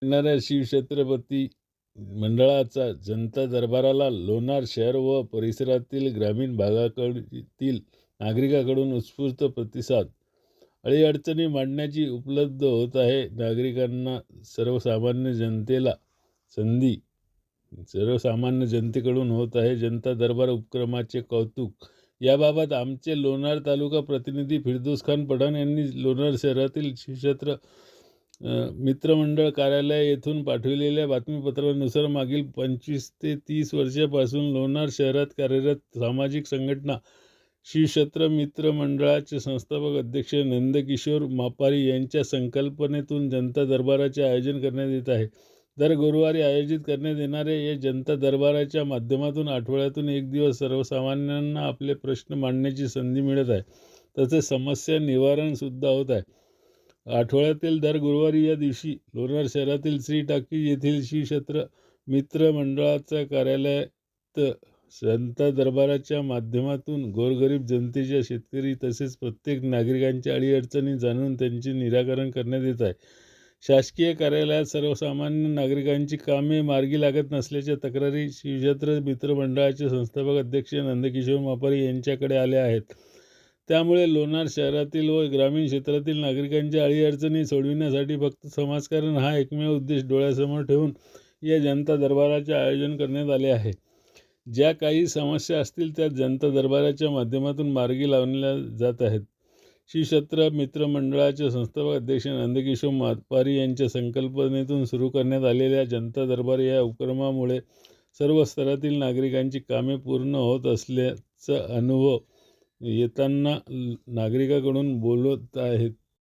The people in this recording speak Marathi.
येणाऱ्या शिवछत्रपती मंडळाचा जनता दरबाराला लोणार शहर व परिसरातील ग्रामीण भागाकडील नागरिकांकडून उत्स्फूर्त प्रतिसाद. अडीअडचणी मांडण्याची उपलब्ध होत आहे. नागरिकांना सर्वसामान्य जनतेला संधी सर्वसामान्य जनतेकडून होत आहे. जनता दरबार उपक्रमाचे कौतुक. याबाबत आमचे लोणार तालुका प्रतिनिधी फिरदौस खान पठाण यांनी लोणार शहरातील शिवछत्र मित्रमंडळ कार्यालय येथून पाठविलेल्या बातमीपत्रानुसार मागील 25 ते 30 वर्षापासून लोणार शहरात कार्यरत सामाजिक संघटना श्रीक्षेत्र मित्र मंडळाचे संस्थापक अध्यक्ष नंदकिशोर मापारी यांच्या संकल्पनेतून जनता दरबाराचे आयोजन करण्यात येत आहे. दर गुरुवारी आयोजित करण्यात येणाऱ्या या जनता दरबाराच्या माध्यमातून आठवड्यातून एक दिवस सर्वसामान्यांना आपले प्रश्न मांडण्याची संधी मिळत आहे. तसेच समस्या निवारण सुद्धा होत आहे. आठवड्यातील दर गुरुवारी या दिवशी लोणार शहरातील श्री टाकीज येथील श्रीक्षेत्र मित्र मंडळाच्या कार्यालयात जनता दरबाराच्या माध्यमातून गोरगरीब जनतेच्या, शेतकरी तसेच प्रत्येक नागरिकांच्या अडीअडचणी जाणून त्यांचे निराकरण करण्यात येत आहे. शासकीय कार्यालयात सर्वसामान्य नागरिकांची कामे मार्गी लागत नसल्याच्या तक्रारी शिवछत्र मित्र मंडळाचे संस्थापक अध्यक्ष नंदकिशोर मापारी यांच्याकडे आल्या आहेत. त्यामुळे लोणार शहरातील व ग्रामीण क्षेत्रातील नागरिकांच्या अडीअडचणी सोडविण्यासाठी फक्त समाजकारण हा एकमेव उद्देश डोळ्यासमोर ठेवून या जनता दरबाराचे आयोजन करण्यात आले आहे. ज्या काही समस्या असतील त्या जनता दरबाराच्या माध्यमातून मार्गी लावल्या जात आहेत. श्रीक्षेत्र मित्र मंडळाचे संस्थापक अध्यक्ष नंदकिशोर मापारी यांच्या संकल्पनेतून सुरू करण्यात आलेल्या जनता दरबार या उपक्रमामुळे सर्व स्तरातील नागरिकांची कामे पूर्ण होत असल्याचा अनुभव येताना नागरिकांकडून बोलत आहेत.